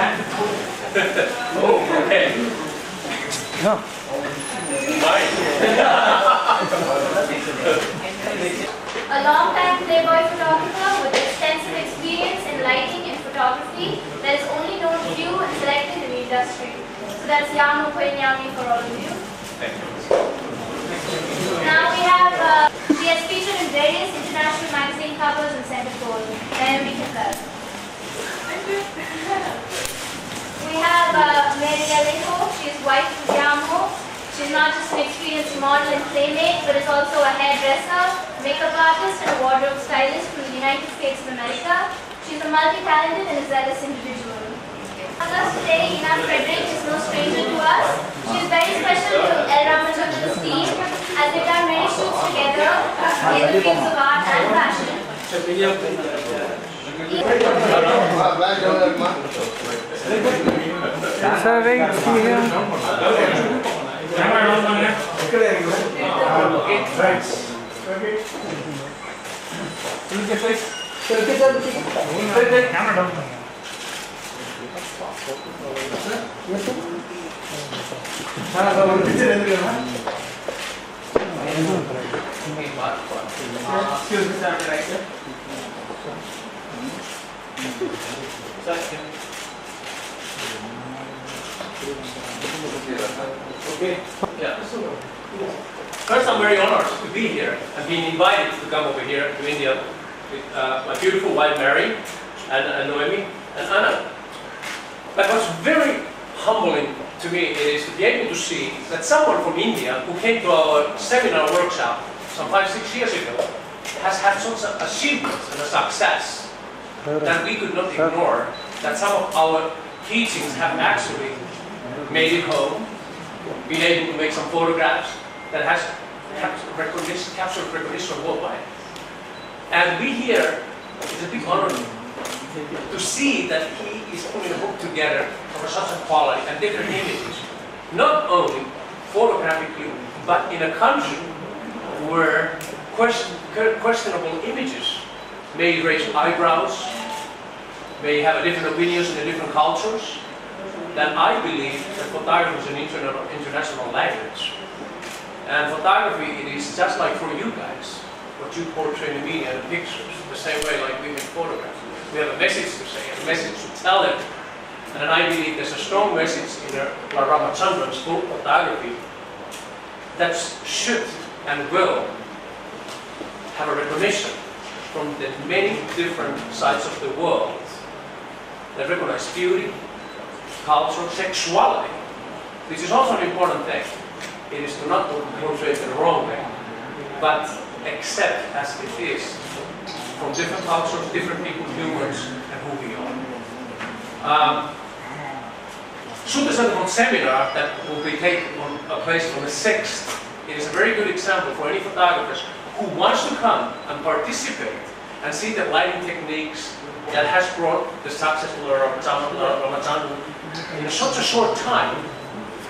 Oh, okay. No. A long-time Playboy photographer with extensive experience in lighting and photography that is only known to you and selected in the industry. So that's Yamu Kwenyami for all of you. Thank you. Now he has featured in various international magazine covers and center gold. Naomi Kassar. We have Mary Alejo. She is wife to Yamu. She's not just an experienced model and playmate, but is also a hairdresser, makeup artist, and a wardrobe stylist from the United States of America. She's a multi-talented and zealous individual. With us today, Ina Frederick is no stranger to us. She is very special to L.Ramachandran's team, as they've done many shoots together in the fields of art and fashion. Okay. Yeah. First, I'm very honored to be here and being invited to come over here to India with my beautiful wife Mary and Noemi and Anna. But what's very humbling to me is to be able to see that someone from India who came to our seminar workshop some 5-6 years ago has had such achievements and a success that we could not ignore, that some of our teachings have actually made it home, been able to make some photographs that has captured recognition worldwide. And we here, it's a big honor to see that he is putting a book together of such a quality and different images, not only photographically, but in a country where questionable images may raise eyebrows, may have a different opinions in the different cultures. Then I believe that photography is an international language. And photography, it is just like for you guys, what you portray in the media and the pictures, the same way like we make photographs. We have a message to say, a message to tell it. And I believe there's a strong message in L.Ramachandran's book, Photography, that should and will have a recognition from the many different sides of the world that recognize beauty, culture, sexuality, which is also an important thing. It is to not portray it the wrong way, but accept as it is from different cultures, different people, humans, and who we are. Shoot the Center seminar that will be taking place on the 6th. It is a very good example for any photographers who wants to come and participate and see the lighting techniques that has brought the success of L.Ramachandran in such a short time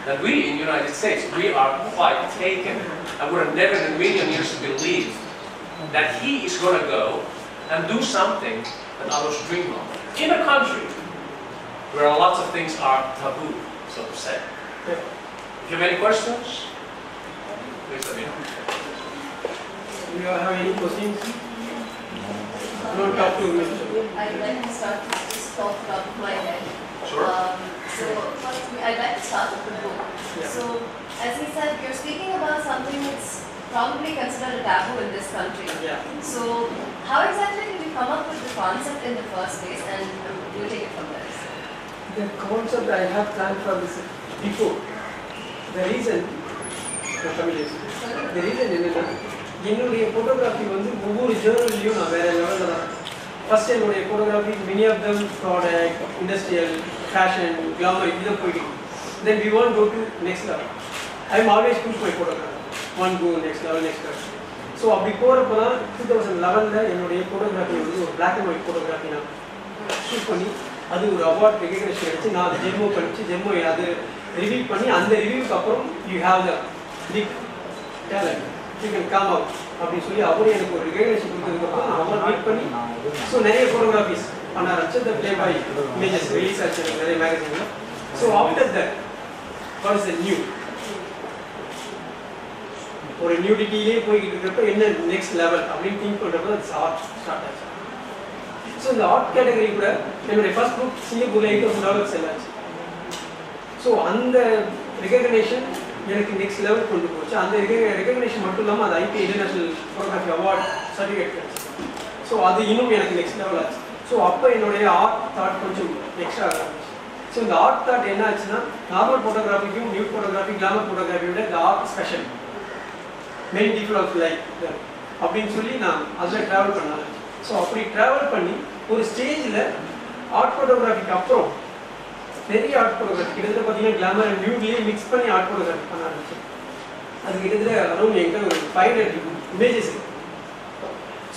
that we in the United States, we are quite taken, and would have never in a million years believed that he is going to go and do something that others dream of in a country where lots of things are taboo, so to say. If you have any questions, please let me know. Do you have any questions? No, talk to me. I'd like to start this talk about my head. Sure. So I'd like to start with the book. Yeah. So as he said, you're speaking about something that's probably considered a taboo in this country. Yeah. So how exactly did you come up with the concept in the first place, and we'll take it from there? The concept I have planned for this before. The reason என்னுடைய photography வந்து ஒவ்வொரு ஜர்னல்லையும் நான் வேற லெவலில் தான். First என்னுடைய photography many of them product, industrial, fashion, glamour இதில் போயிட்டு. Then we want to go to next level. I am always push my photography. One go next level, next level. So அப்படி போகிறப்ப தான் 2011 என்னுடைய photography வந்து ஒரு black and white photography நான் shoot பண்ணி அது ஒரு அவார்ட் ரெகக்னேஷன் அடிச்சு நான் அதை ஜெர்மோ அது ரிவ்யூ பண்ணி அந்த ரிவ்யூக்கு அப்புறம் you have the big talent you can come out அப்படின்னு சொல்லி அவரே எனக்கு ஒரு ரெகக்னேஷன் கொடுத்ததுக்கப்புறம் நான் அவரை மீட் பண்ணி ஸோ நிறைய ஃபோட்டோகிராஃபிஸ் பண்ண ஆரம்பிச்சு the Playboy images release ஆச்சு நிறைய magazine. So after that, what is the new? ஒரு நியூடிட்டிலே போய்கிட்டு இருக்கிறப்ப என்ன நெக்ஸ்ட் லெவல் அப்படின்னு திங்க் பண்ணுறப்ப அது ஆர்ட் ஸ்டார்ட் ஆச்சு. ஸோ இந்த ஆர்ட் கேட்டகரி கூட என்னுடைய ஃபர்ஸ்ட் புக் சிங்கப்பூரில் $8,000 செல் ஆச்சு. ஸோ அந்த ரெகக்னேஷன் எனக்கு நெக்ஸ்ட் லெவல் கொண்டு போச்சு. அந்த ரெகக்னேஷன் மட்டும் இல்லாமல் அது IP international photography award certificate கிடைச்சு. ஸோ அது இன்னும் எனக்கு நெக்ஸ்ட் லெவல் ஆச்சு. ஸோ அப்போ என்னுடைய ஆர்ட் தாட் கொஞ்சம் எக்ஸ்ட்ரா ஆரம்பிச்சு. ஸோ இந்த ஆர்ட் தாட் என்ன ஆச்சுன்னா நார்மல் ஃபோட்டோகிராஃபிக்கும் நியூ ஃபோட்டோகிராஃபி கிளாமர் ஃபோட்டோகிராஃபி விட இந்த art special main people of like அப்படின்னு சொல்லி நான் அதில் ட்ராவல் பண்ணேன். ஸோ அப்படி ட்ராவல் பண்ணி ஒரு ஸ்டேஜில் ஆர்ட் ஃபோட்டோகிராஃபிக்கு அப்புறம் நிறைய ஆர்ட் ஃபோட்டோகிராஃபி கிட்டத்தட்ட பார்த்தீங்கன்னா கிளாமர் அண்ட் நியூட்லேயே மிக்ஸ் பண்ணி ஆர்ட் ஃபோட்டோகிராஃபி பண்ண ஆரம்பிச்சேன். அது கிட்டத்தட்ட அரௌண்ட் என்கிட்ட ஒரு 500 இமேஜஸ் இருக்கு.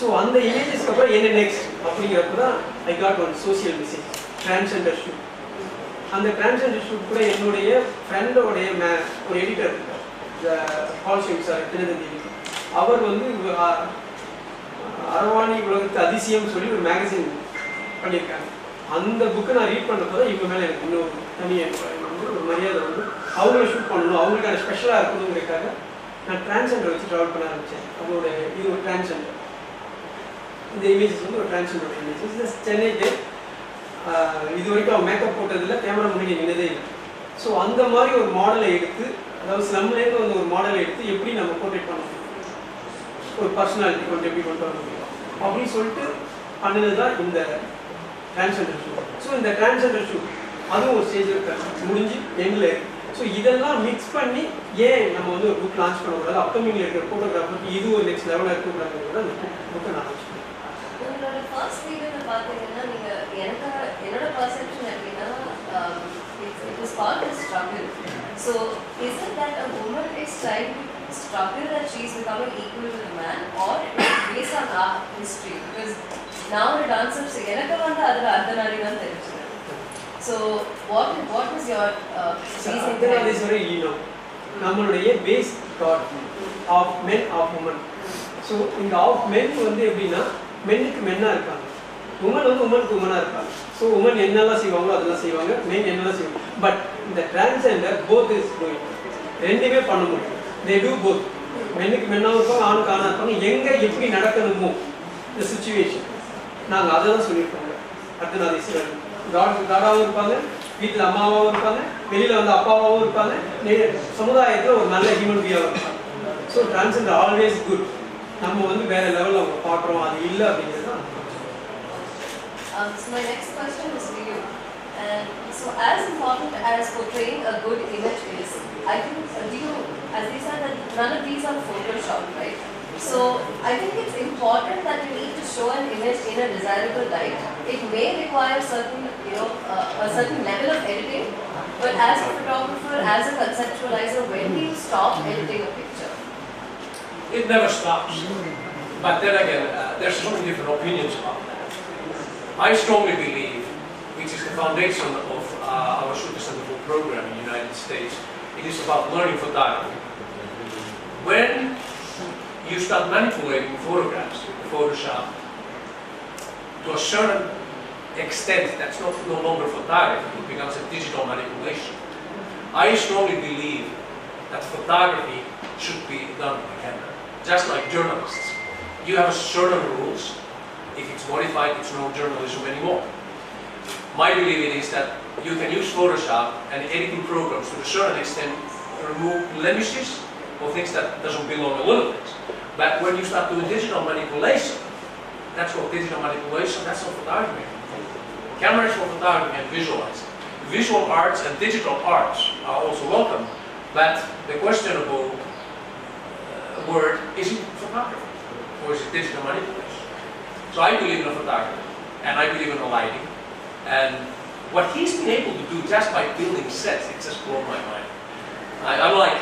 ஸோ அந்த இமேஜஸ்க்கு அப்புறம் என்ன நெக்ஸ்ட் அப்படிங்கிறப்ப தான் I got one social message, transgender shoot. அந்த டிரான்ஸ்ஜெண்டர் ஷூட் கூட என்னுடைய ஃப்ரெண்டோடைய ஒரு எடிட்டர் பால்ஷிம் சார் தினதந்தி, அவர் வந்து அரவாணி உலகத்து அதிசயம் சொல்லி ஒரு மேகசின் பண்ணியிருக்காங்க. அந்த புக்கை நான் ரீட் பண்ணுறப்போ தான் இவங்க மேலே எனக்கு இன்னும் தனியாக ஒரு மரியாதை வந்து அவங்கள ஷூட் பண்ணணும், அவங்களுக்கான ஸ்பெஷலாக இருக்கணுங்கிறதுக்காக நான் டிரான்ஸ்ஜெண்டர் வச்சு ட்ராவல் பண்ண ஆரம்பித்தேன். அவங்களோட இது ஒரு டிரான்ஸ்ஜெண்டர், இந்த இமேஜஸ் வந்து ஒரு டிரான்ஸ்ஜெண்டர் இமேஜஸ். சென்னைக்கு இது வரைக்கும் அவன் மேக்கப் போட்டதில் கேமரா முன்னாடி நின்னதே இல்லை. ஸோ அந்த மாதிரி ஒரு மாடலை எடுத்து, அதாவது ஸ்லம்லேருந்து வந்து ஒரு மாடலை எடுத்து எப்படி நம்ம போர்ட்ரேட் பண்ண முடியும், ஒரு பர்சனாலிட்டி கொண்டு எப்படி கொண்டு வர முடியும் அப்படின்னு சொல்லிட்டு பண்ணினது தான் இந்த டிரான்ஸ்ஜெண்டர் ஷூட். ஸோ இந்த டிரான்ஸ்ஜெண்டர் ஷூட் அதுவும் ஒரு ஸ்டேஜ் முடிஞ்சு எண்டில் இருக்கு. ஸோ இதெல்லாம் மிக்ஸ் பண்ணி ஏன் நம்ம வந்து ஒரு புக் லான்ச் பண்ணக்கூடாது, அப்கமிங்கில் இருக்கிற ஃபோட்டோகிராஃபருக்கு இது ஒரு நெக்ஸ்ட் லெவலில் இருக்கக்கூடாதுங்கிறத அந்த புக்கை நான் லான்ச் பண்ணேன். உங்களோட ஃபர்ஸ்ட் வீடியோவில் பார்த்தீங்கன்னா நீங்கள் என்னோட பர்செப்ஷன் எப்படின்னா it was called a struggle. So is it that a woman is trying to struggle that she is becoming equal to the man, or it is based on our history? Because now the dancers எனக்கு வந்து அதில் அர்த்தநாரிதான் தெரிஞ்சது. So what was your reason? That is very நம்மளுடைய base that of men of women. So இந்த of men வந்து எப்படின்னா மென்னுக்கு மென்னாக இருப்பாங்க, woman வந்து உமனுக்கு உமனாக இருப்பாங்க. ஸோ உமன் என்னெல்லாம் செய்வாங்களோ அதெல்லாம் செய்வாங்க, மென் என்னெல்லாம் செய்வாங்க. பட் இந்த டிரான்ஸ்ஜெண்டர் போத் இஸ் டூயிங், ரெண்டுமே பண்ண முடியும். They do both. மென்னுக்கு மென்னாகவும் இருப்பாங்க, ஆணுக்கு ஆணாக இருப்பாங்க. எங்கே எப்படி நடக்கணுமோ இந்த சுச்சுவேஷன் நாங்கள் அதை தான் சொல்லியிருப்பாங்க. அர்த்தநாதீஸ்வரர் காடாகவும் இருப்பாங்க, வீட்டில் அம்மாவாகவும் இருப்பாங்க, வெளியில் வந்து அப்பாவாகவும் இருப்பாங்க, சமுதாயத்தில் ஒரு நல்ல ஹியூமன் பீயாகவும் இருப்பாங்க. So transgender always good. நம்ம வந்து வேற லெவலில் அவங்க பார்க்குறோம், அது இல்லை அப்படிங்கிறது தான். So my next question is for you. And so as important as portraying a good image is, I think as they said that none of these are Photoshop, right? So I think it's important that you need to show an image in a desirable light. It may require certain, a certain level of editing, but as a photographer, as a conceptualizer, when do you stop editing a picture? It never stops. But then again, there's so many different opinions about that. I strongly believe, which is the foundation of our Super Center program in the United States, it is about learning photography. When you start manipulating photographs, Photoshop, to a certain extent, that's no longer photography, it becomes a digital manipulation. I strongly believe that photography should be done by camera, just like journalists. You have certain rules. If it's modified, it's no journalism anymore. My belief is that you can use Photoshop and editing programs to a certain extent remove blemishes or things that doesn't belong a little bit. But when you start doing digital manipulation, that's what digital manipulation, that's what photography is. Camera is for photography and visualizing. Visual arts and digital arts are also welcome, but the questionable word is it photography or is it digital manipulation? So I believe in photography, and I believe in the lighting, and what he's been able to do just by building sets, it just blown my mind. I'm like,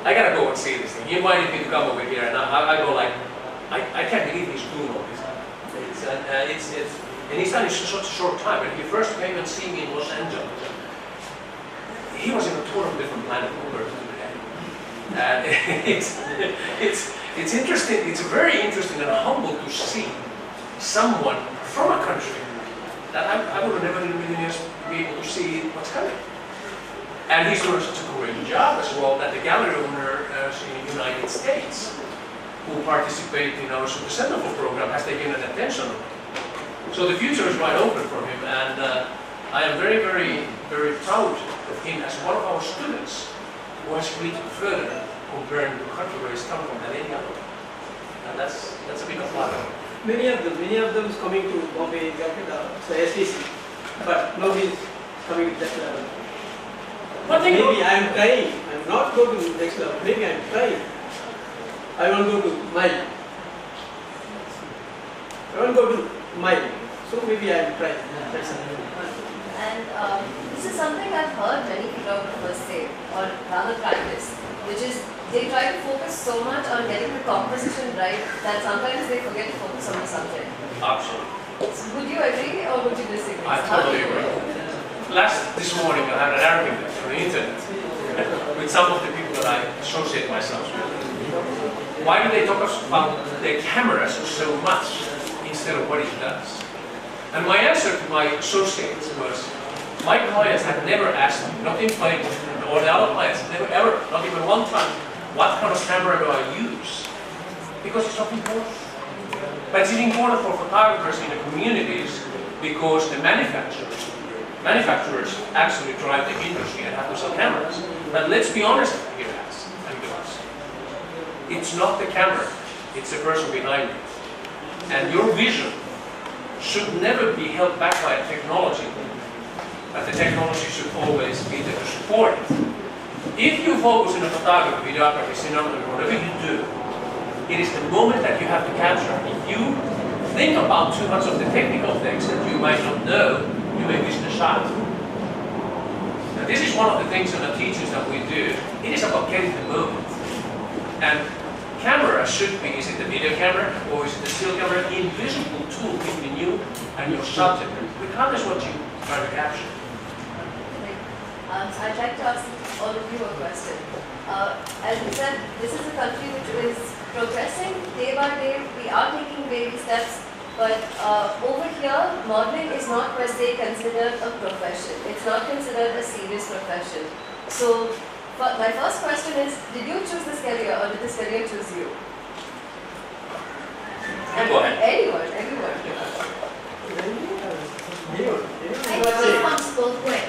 I gotta go and see this thing. He invited me to come over here, and I go like, I can't believe he's doing all this. And he's done it in such a short time. When he first came and see me in Los Angeles, he was in a totally different planet compared to today. And it's interesting. It's very interesting and humble to see someone from a country that I would have never in a million years be able to see what's coming. And he's doing such a great job as well that the gallery owners in the United States who participate in our Super Centerfold program has taken an attention on it. So the future is wide open for him, and I am very, very, very proud of him as one of our students who has reached further compared to the country where he's come from than any other. And that's a big honor. Many of them is coming to Bombay, Calcutta, so STC, but nobody is coming to that level. Maybe I am trying. I am not going to next level. Maybe I am trying. I want to go to mile. So maybe I am trying. That's it. And this is something I've heard many photographers say, or rather practice, which is they try to focus so much on getting the composition right that sometimes they forget to focus on the subject. Absolutely. So would you agree or would you disagree? I totally agree. This morning I had an argument on the internet with some of the people that I associate myself with. Why do they talk about their cameras so much instead of what it does? And my answer to my associates was, my clients have never asked me, not in Playboy, or the other clients, never ever, not even one time, what kind of camera do I use? Because it's not important. But it's important for photographers in the communities because the manufacturers actually drive the industry and have to sell cameras. But let's be honest here, guys and girls. It's not the camera, it's the person behind it. And your vision should never be held back by a technology. But the technology should always be there to support it. If you focus on a photography, videography, cinematography, whatever you do, it is the moment that you have to capture. If you think about too much of the technical things that you might not know, you may miss the shot. Now, this is one of the things in the teachings that we do. It is about getting the moment. And camera should be, is it the video camera or is it the still camera, an invisible tool between you and your subject, regardless what you try to capture. So I'd like to ask all of you a question. As we said, this is a country which is progressing day by day. We are taking baby steps. But over here, modeling is not per se considered a profession. It's not considered a serious profession. So, my first question is, did you choose this career or did this career choose you? Go ahead. Anyone. I think it comes both ways. I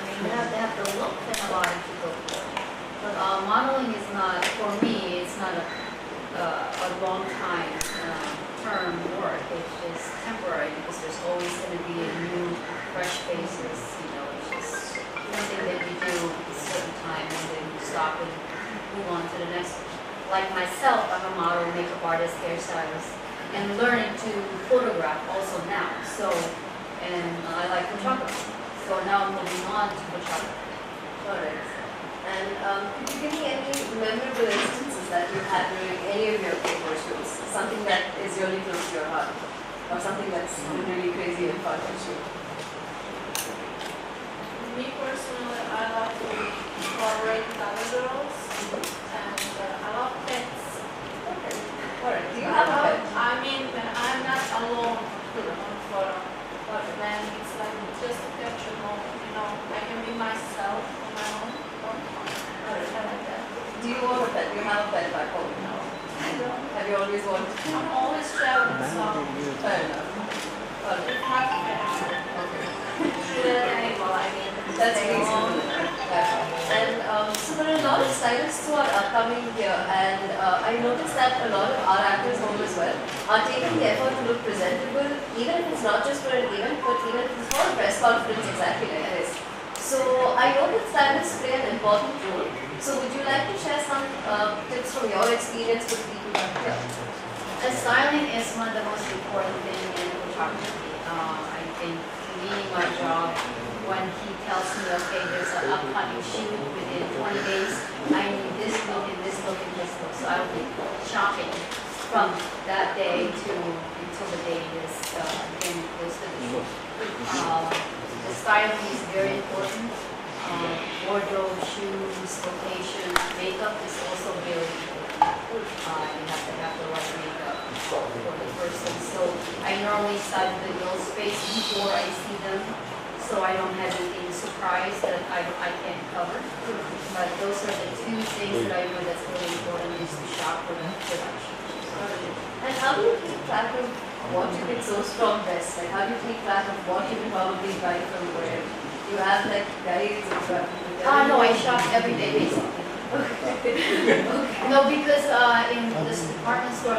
mean, you have to have the look and the body to go for it. But modeling is not, for me, it's not a long time term work. It's just temporary because there's always going to be a new, fresh faces. You know, it's just something that you do at a certain time and then you stop and move on to the next. Like myself, I'm a model, makeup artist, hairstylist, and learning to photograph also now. So, and I like photography. So now I'm moving on to photography. Alright. And could you give me any memorable instances that you had during any of your photo shoots? Something that is really close to your heart? Or something that's really crazy and fun to shoot? Me personally, I love to collaborate with other girls, and I love pets. Okay. Alright. Do you have a pet? I mean, I'm not alone on photo, but then it's like just a capture moment, you know, I can be myself on my own. Alright, I like that. Do you own a pet? Do you have a pet back home? No. Have you always wanted to? I'm always traveling, so Fair enough. Alright. it's not fair. Okay. Shoot at an animal, I mean, That's they reasonable. own- And so there are a lot of stylists who are upcoming here, and I noticed that a lot of our actors home as well are taking the effort to look presentable, even if it's not just for an event, but even if it's for a press conference exactly like this. So I know that stylists play an important role. So would you like to share some tips from your experience with people out here? Styling is one of the most important things in photography. I think me, my job, when he tells me, okay, there's an upcoming shoot within 20 days, I need this look and this look and this look. So I'll be shopping from that day until the day is getting close to the shoot. The styling is very important. Wardrobe, shoes, location, makeup is also very important. You have to have the right makeup for the person. So I normally study the girl's face before I see them, so I don't have anything surprise that I can't cover. But those are the two things that I know that's really important is to shop for the production. And how do you keep track of what you get so strong best? Like how do you keep track of what you can probably buy from where? You have like guides and No, I shop every day basically. No, because in this department store,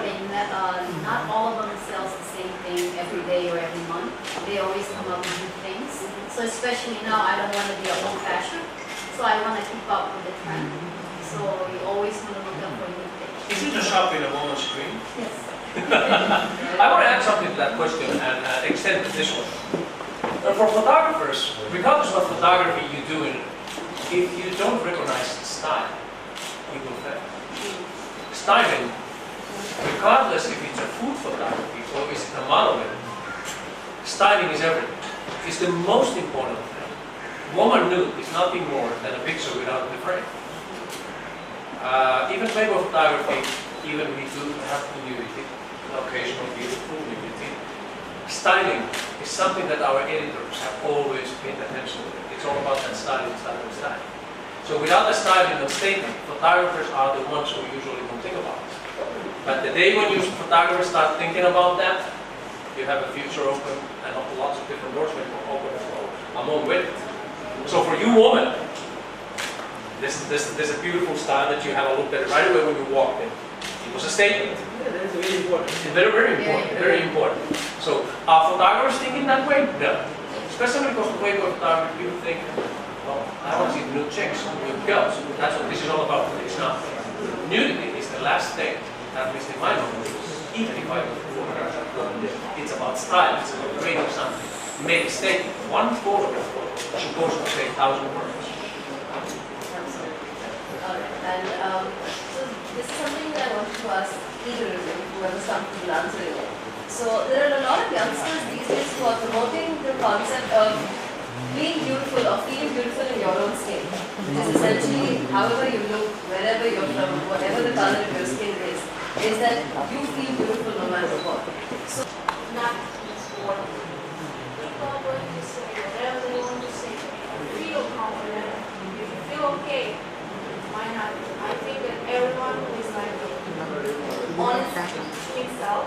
not all of them sells the same thing every day or every month. They always come up with new things. So especially now, I don't want to be old fashioned. So I want to keep up with the trend. So you always want to look up for new things. Isn't your shop in a woman's dream? Yes. I want to add something to that question and extend it this one. For photographers, regardless of what photography you do, if you don't recognize style, you will fail. Styling, regardless if it's a food photography or is it a modeling, styling is everything. It's the most important thing. Woman nude is nothing more than a picture without the frame. Even Playboy photography, even we do have nudity, occasional beautiful nudity. Styling is something that our editors have always paid attention to. It's all about that styling, styling, styling. So without the styling and statement, photographers are the ones who usually don't think about it. But the day when you photographers start thinking about that, you have a future open and lots of different doors will open as well. I'm on with it. So for you women, there's a beautiful style that you have a look at it right away when you walked in. It was a statement. Yeah, that's very important. Very, very important. Very important. So are photographers thinking that way? No. Especially because the Playboy photography, people think, well, I want to see new chicks, new girls. That's what this is all about. It's not. Nudity is the last thing, at least in my mind. Even if I photograph, it's about style. It's about creating something. Make a statement. One photograph supposed to say 1,000 words. And so this is something that I wanted to ask either of you, whoever's comfortable answering it. So there are a lot of youngsters these days who are promoting the concept of being beautiful or feeling beautiful in your own skin. Which is essentially, however you look, wherever you're from, whatever the color of your skin is that you feel beautiful no matter what. So Not what people are going to say, whatever they want to say. Feel confident. If you feel okay, why not? I think that everyone who is like honest himself,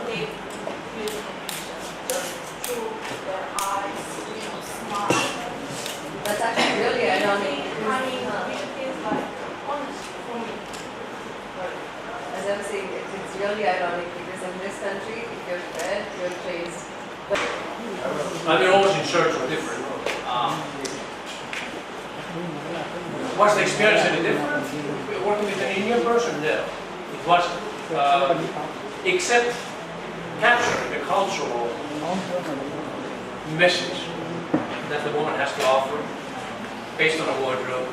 they beautiful pictures. Just through their eyes, smile. that's actually really ironic. I mean, beauty is like honest for me. As I was saying, it's really ironic because in this country, if you're fed, you're praised. But I mean, always in church are different. Was the experience any different? Working with an Indian person? No. It wasn't. Except capturing the cultural message that the woman has to offer based on a wardrobe,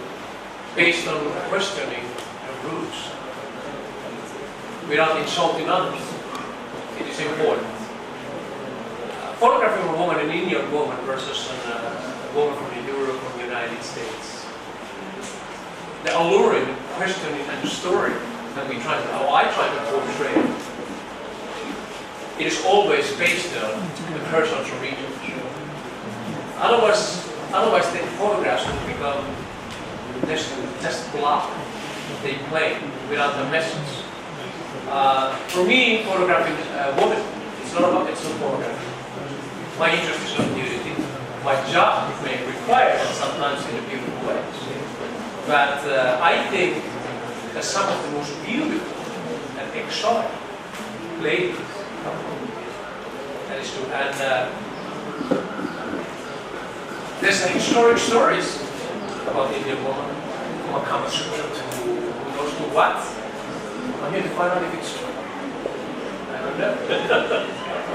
based on questioning her roots, without insulting others. It is important. Photographing a woman, an Indian woman versus a woman from Europe or the United States. The alluring questioning and story that how I try to portray, it is always based on the person's region. Otherwise the photographs will become just block. They play without the message. For me, photographing a woman, it's not photography. My interest is not nudity. My job may require it sometimes in a beautiful way. But I think that some of the most beautiful and exotic ladies, that is true. And there's historic stories about Indian woman, from a Kama Sutra to who knows to what. I'm here to find out if it's true. I don't know.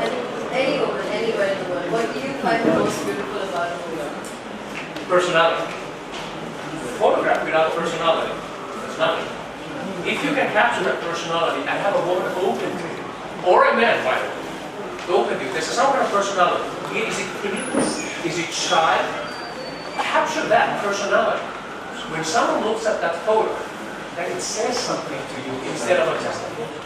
and any woman, anywhere in the world, what do you find most beautiful about a woman? Personality. Photograph without personality, that's nothing. If you can capture that personality and have a woman open to you, or a man, by the way, open to you, there's some kind of personality. Is it timid? Is it shy? Capture that personality. When someone looks at that photo, that it says something to you instead of just a photo.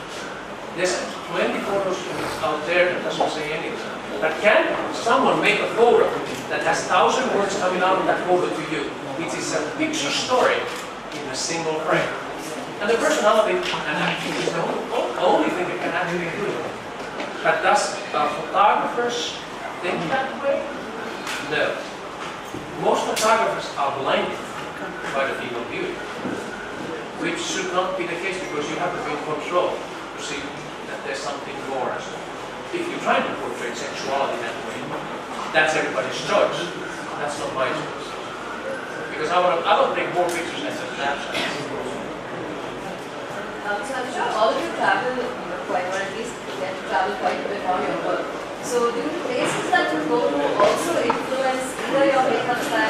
There's plenty photos out there that doesn't say anything. But can someone make a photo that has 1,000 words coming out of that photo to you, which is a picture story in a single frame? And the personality and acting is the only thing that can actually do it. But does photographers think that way? No. Most photographers are blinded by the female beauty, which should not be the case because you have to be in control to see that there's something more. If you try to portray sexuality that way, that's everybody's choice. That's not my choice. Because I want to take more pictures as a snapshot. So I'm sure all of you travel quite, or at least get to travel quite a bit on your work. So do the places that you go to also influence either your makeup style